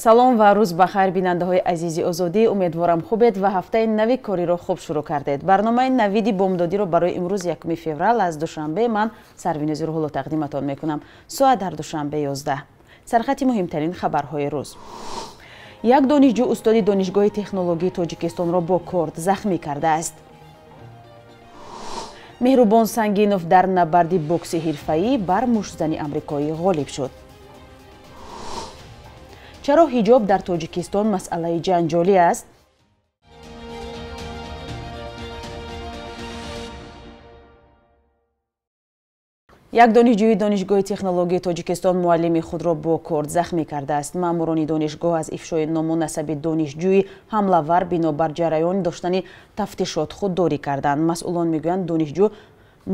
салом ва рӯз бахайр бинандаҳои азизи озодӣ, умедворам хубед ва ҳафтаи нави кориро хуб шурӯъ кардед. Барномаи навиди бомдодиро барои имрӯз 1 феврал аз душанбе ман Сарвинузи Рӯҳулло тақдиматон мекунам. Соат дар душанбе 11. Сархати муҳимтарин хабарҳои рӯз. Як донишҷӯ устоди Донишгоҳи технологии Тоҷикистонро бо корд захмӣ кардааст. Меҳрубон Сангинов дар набарди бокси ҳирфаӣ бар муштзани амрикоӣ ғолиб шуд. Чаро ҳиҷоб дар Тоҷикистон масъалаи ҷанҷолӣ аст? Як донишҷӯи Донишгоҳи технологии Тоҷикистон муаллими худро бо корд захмӣ кардааст. маъмурони донишгоҳ аз ифшои ному насаби донишҷӯи ҳамлавар бинобар ҷараёни доштани тафтишот худдорӣ карданд. Масъулон мегӯянд донишҷӯ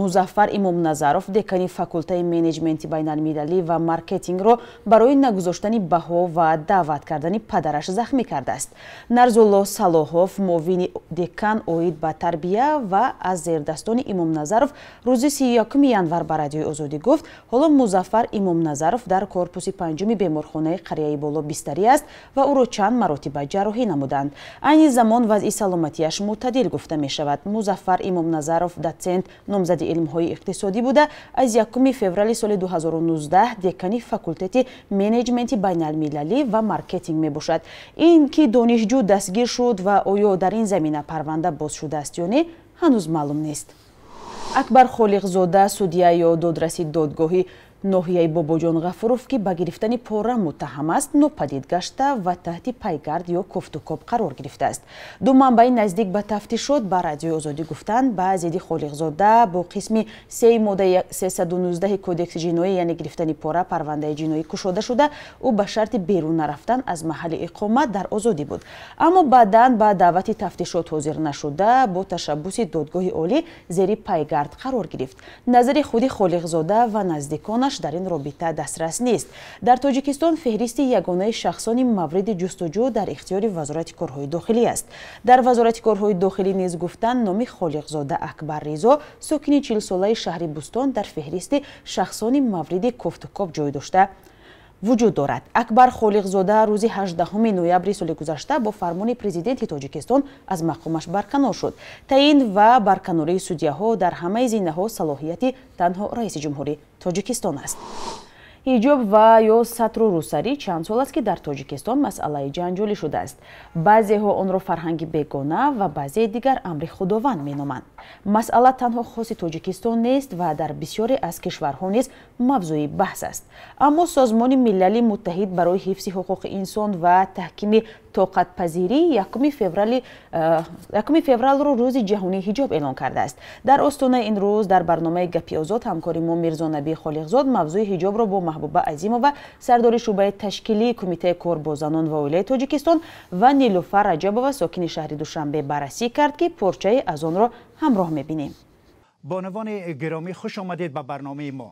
Музаффар Имомназаров декани факултаи менеҷменти байналмилалӣ ва маркетингро барои нагузоштани баҳо ва даъват кардани падараш захмӣ кардааст. Нарзулло Салоҳов муовини декан оид ба тарбия ва аз зердастони Имомназаров рӯзи 31 январ ба Радиои Озодӣ гуфт, ҳоло Музаффар Имомназаров дар корпуси панҷуми беморхонаи қарияи боло бистарӣ аст ва ӯро чанд маротиба ҷарроҳӣ намуданд. Айни замон вазъи саломатиаш мӯътадил гуфта мешавад. Музаффар Имомназаров доцент номзади илмҳои иқтисодӣ буда аз 1 феврали соли 2019 декани факултети менеҷменти байналмилалӣ ва маркетинг мебошад. ин ки донишҷӯ дастгир шуд ва оё дар ин замина парванда боз шудааст ё не ҳанӯз маълум нест. Акбар Холиқзода судя ё додраси додгоҳи ноҳияи Бобоҷон Ғафуров ки ба гирифтани пора муттаҳам аст, нопадид гашта ва таҳти пайгард ё кофтукоп қарор гирифтааст. Ду манбаи наздик ба тафтишот ба Радиои Озодӣ гуфтанд, ба зидди Холиқзода бо қисми 3 моддаи 319 кодекси ҷиноӣ яъне гирифтани пора парвандаи ҷиноӣ кушода шуда, ӯ ба шарти берун нарафтан аз маҳалли иқомат дар озодӣ буд. Аммо баъдан ба даъвати тафтишот ҳозир нашуда, бо ташаббуси додгоҳи олӣ зери пайгард қарор гирифт. Назари худи Холиқзода ва наздиконаш дар ин робита дастрас нест. Дар Тоҷикистон феҳристи ягонаи шахсони мавриди ҷустуҷӯ дар ихтиёри Вазорати корҳои дохилӣ аст. Дар Вазорати корҳои дохилӣ низ гуфтанд, номи Холиқзода Акбар Ризо, сокини 40-солаи шаҳри Бустон дар феҳристи шахсони мавриди кофтукоп ҷой дошта вуҷуд дорад. Акбар Холиқзода рӯзи 18 ноябри соли гузашта бо фармони президенти Тоҷикистон аз мақомаш барканор шуд. Таъин ва барканории судяҳо дар ҳамаи зинаҳо салоҳияти танҳо раиси ҷумҳури Тоҷикистон аст. ҳиҷоб ва ё сатру рӯсарӣ чанд сол аст ки дар Тоҷикистон масъалаи ҷанҷолӣ шудааст. Баъзеҳо онро фарҳанги бегона ва баъзеи дигар амри худованд меноманд. Масъала танҳо хоси Тоҷикистон нест ва дар бисёре аз кишварҳо низ мавзӯи баҳс аст. Аммо Созмони Милали Муттаҳид барои ҳифзи ҳуқуқи инсон ва таҳкими тоқатпазирӣ 1 февралро рӯзи ҷаҳонии ҳиҷоб эълон кардааст. Дар остонаи ин рӯз дар барномаи Гапи озод ҳамкори мо Мирзонабии Холиқзод мавзӯи ҳиҷобро бо Маҳбуба Азимова, сардори шӯъбаи ташкилии Кумитаи кор бо занон ва оилаи Тоҷикистон ва Нилуфар Раҷабова, сокини шаҳри Душанбе баррасӣ кард ки порчаи аз онро ҳамроҳ мебинем. бонавони гиромӣ, хуш омадед ба барномаи мо.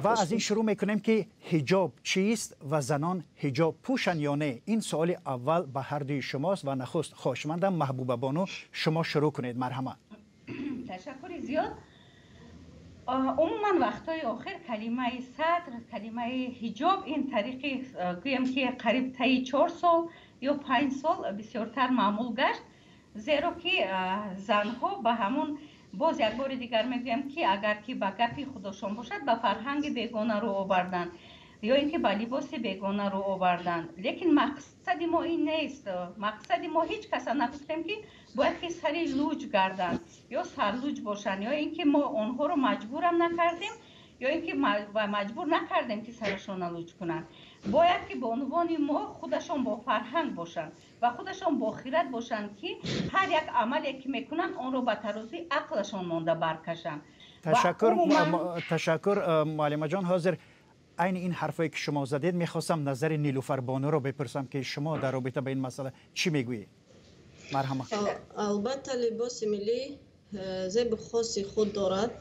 ва аз ин шурӯъ мекунем ки ҳиҷоб чист ва занон ҳиҷоб пӯшанд ё не? ин суоли аввал ба ҳардуи шумост ва нахуст хоҳишмандам Маҳбуба бону шумо шурӯъ кунед. марҳамат. ташаккури зиёд. умуман вақтҳои охир калимаи сатр, калимаи ҳиҷоб ин тариқи гӯям ки қариб таи 4 сол ё 5 сол бисёртар маъмул гашт, зеро ки занҳо ба ҳамун боз як бори дигар мегӯям ки агар ки ба гапи худошон бошад ба фарҳанги бегона рӯ оварданд ё ин ки ба либоси бегона рӯ оварданд. лекин мақсади мо ин нест. мақсади мо ҳеҷ каса нагуфтем ки бояд ки сари луҷ гарданд ё сарлуҷ бошанд ё ин ки мо онҳоро маҷбурам накардем ё ин ки маҷбур накардем ки сарашона луҷ кунанд. бояд ки ба унвони мо худашон бо фарҳанг бошанд ва худашон бо хират бошанд ки ҳар як амале ки мекунанд онро ба тарози ақлашон монда баркашанд. ташаккур муаллимаҷон. ҳозир айни ин ҳарфое ки шумо задед мехостам назари Нилуфарбонуро бепурсам ки шумо дар робита ба ин масъала чӣ мегӯед? марҳамат. албатта либоси миллӣ зебу хоси худ дорад.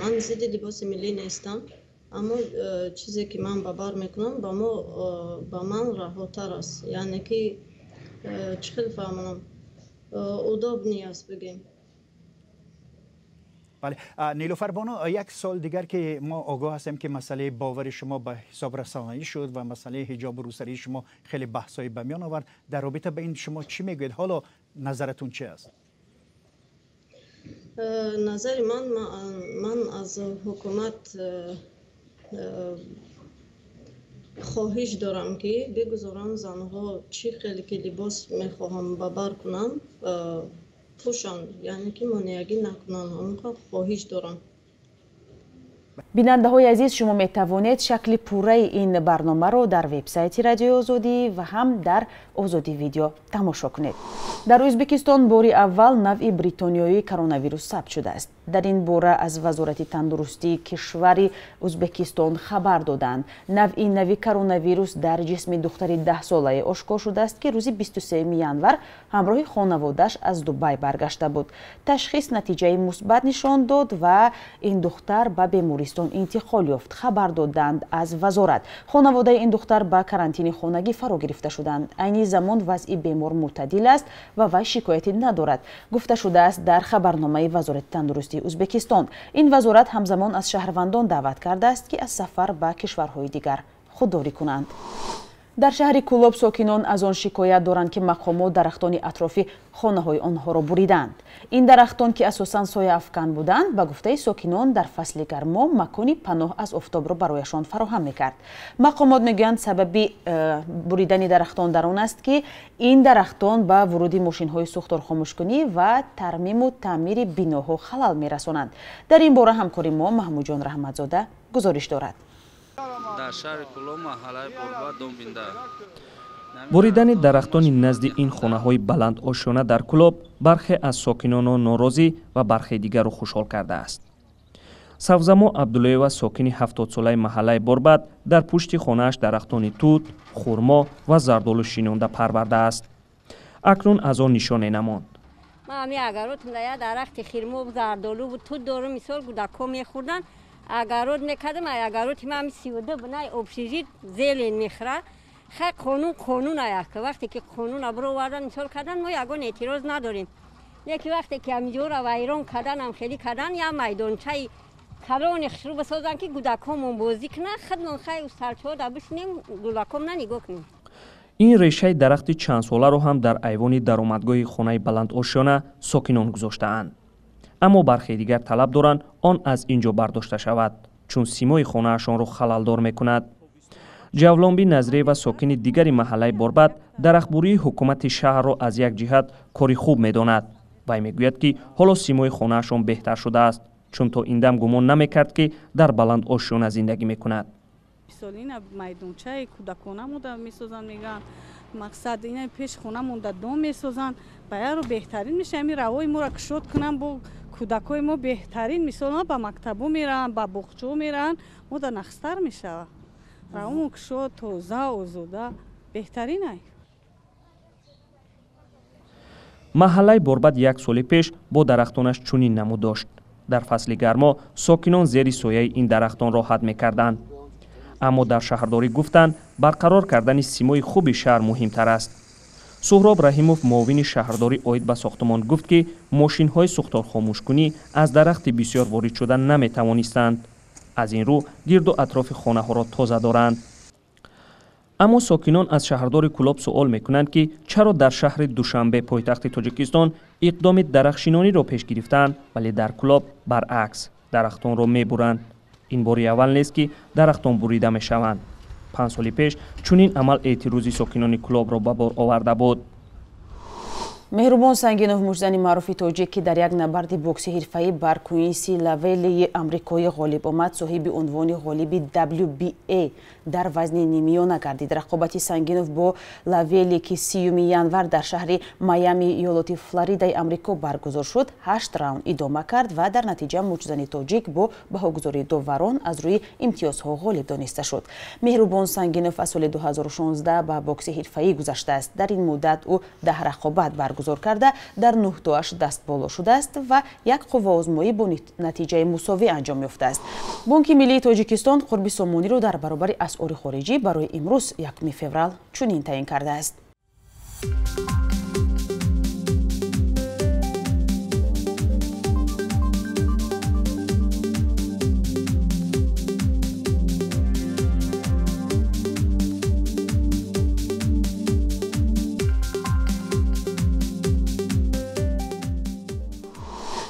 ман зидди либоси миллӣ нестам, аммо чизе ки ман ба бар мекунам ба ман раҳотар аст. яъне ки чӣ хел фаҳмонам, удобни аст бигем. بله نیلوفر بانو یک سال دیگر که ما آگاه هستیم که مسئله باور شما به حساب رسانه‌ای شد و مسئله حجاب و روسری شما خیلی بحثایی به میان آورد. در رابطه به این شما چی میگوید؟ حالا نظرتون چی است؟ نظر من از حکومت خواهش دارم که بگذارن زنها چی خیلی که لباس میخواهم ببر کنن پوشن، یعنی که مانعگی نکنن. همون خواهش دارم. بیننده های عزیز، شما می توانید شکل پوره این برنامه رو در وبسایت رادیو آزادی و هم در آزادی ویدیو تماشا کنید. در ازبکستان باری اول نوع برитониёӣ коронавирус ثبت شده است. در این باره از وزارت تندرستی کشور ازبکستان خبر دادند نوع کoronavirus در جسم دختری 10 ساله آشکار شده است که روز 23 ینور همراه خانواده‌اش از دبی برگشته بود. تشخیص نتیجه مثبت نشان داد و این دختر به بیمارستان انتقال یافت. خبر دادند از وزارت خانواده این دختر به کارانتین خانگی فرا گرفته شدند. عین زمان وضع بیمار معتدل است و وی شکایتی ندارد. گفته شده است در خبرنامه وزارت تندرستی ازبکستان. این وزارت همزمان از شهروندان دعوت کرده است که از سفر به کشورهای دیگر خودداری کنند. در شهر کلوب ساکنان از آن شکایت دارند که مقامات درختان اطرافی خانه‌های آنها را بریدند. این درختان که اساساً سایه افکن بودند، به گفته ساکنان در فصل گرما مکانی پناه از آفتاب را برایشان فراهم می‌کرد. مقامات میگویند سبب بریدن درختان در آن است که این درختان به ورود ماشین‌های سوختار خاموشکنی و ترمیم و تعمیر بناها خلل می‌رسانند. در این باره همکاری ما محمود جان رحمتزاده گزارش دارد. در شهر کلوب محله برباد دام بینده. بریدن درختان نزد این خانه‌های بلند آشیانه در کلوب برخی از ساکنان را ناراضی و برخی دیگر را خوشحال کرده است. سوزمو عبداللهیوا ساکن 70 ساله محله برباد در پشت خانه‌اش درختان توت، خرما و زردآلو شینانده پرورده است. اکنون از آن نشانه نماند. ما همی اگراتون در درخت خرما و زردآلو و توت دارم مثال کودک‌ها می‌خوردن. اگرات میکردم اگرات ما همی 32 بنای ابشیجید زیلین میخوره. خیلی قانون آیا که وقتی که قانون ابرو آوردن مثال کردن ما یگان اعتراض نداریم. لیکن وقتی که همینجور ویران کردن هم خیلی کردن یا میدانچه کلان خشرو بسازن که کودک‌هامون بازی کنه خودمون خیلی سرچه‌ها در بشینیم کودک‌هام نگاه کنیم. این ریشه درخت چند ساله رو هم در ایوان درآمدگاه خانه بلند آشیانه ساکنان گذاشته‌اند. اما برخی دیگر طلب دارند آن از اینجا برداشته شود چون سیمای خانه‌شان را خللدار می‌کند. جولانبی نظری و ساکن دیگری محله برباد درختبری حکومت شهر را از یک جهت کاری خوب می‌داند. وی میگوید که حالا سیمای خانه‌شان بهتر شده است چون تا این دم گمان نمی‌کرد که در بلند آشیانه زندگی می‌کند. سالین میدانچه کودکانه مونده می‌سازن میگن مقصد اینه پیش خونه مونده دام می‌سازن باید رو بهترین میشه همین روای ما را کشود کنن با کودکای ما بهترین مثلا به مکتبو میرن به باغچه میرن ما در نخستر میشه روامو کشود تازه آزاده بهترینه. محله برباد یک سال پیش با درختانش چنین نمود داشت. در فصل گرما ساکنان زیر سایه این درختان راحت میکردند. اما در شهرداری گفتند برقرار کردن سیمای خوب شهر مهمتر است. سهراب رحیموف معاون شهرداری عاید به ساختمان گفت که ماشین‌های سوختار خاموشکنی از درخت بسیار وارد شدن نمی‌توانستند. از این رو گرد و اطراف خانه‌ها را تازه دارند. اما ساکنان از شهرداری کلوب سوال می‌کنند که چرا در شهر دوشنبه پایتخت تاجیکستان اقدام درختشینانی را پیش گرفتند ولی در کلوب برعکس درختان را می‌برند. این باری اول نیست که درختان بریده می‌شوند. 5 سال پیش چنین عمل اعتراضی ساکنان کلوب را به بار آورده بود. مهربون سنگینов مشتزانی معروفی تاجیک که در یک نبرد بوکسی ҳирфаӣ بر کوینسی لولی امریکایی غالب آمد صاحب عنوان غالب WBA در وزن نیمیانه گردید. رقابت سنگینов با لولی که 30 ینور در شهر میامی ایالت فلوریدای امریکا برگزار شد 8 راوند ادامه کرد و در نتیجه مشتزانی تاجیک با بهاگذاری داوران از روی امتیازها غالب دانسته شد. مهربون سنگینov از سال 2016 به بوکسی ҳирфаӣ گذشته است. در این مدت او 10 رقابت برگزار کرده در 9 تاش دست بالا شده است و یک قوه آزمایی با نتیجه مساوی انجام یافته است. بانک ملی تاجیکستان قرب سامانی را در برابر اسعار خارجی برای امروز 1 فوریه چنین تعیین کرده است.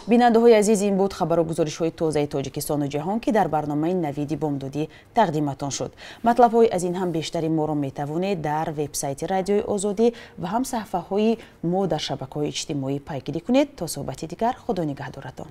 бинандаҳои азиз, ин буд хабару гузоришҳои тозаи Тоҷикистону ҷаҳон ки дар барномаи навиди бомдодӣ тақдиматон шуд. матлабҳои аз ин ҳам бештари моро метавонед дар вебсайти радиои озодӣ ва ҳам саҳифаҳои мо дар шабакаҳои иҷтимоӣ пайгирӣ кунед. То суҳбати дигар, худо нигаҳдоратон.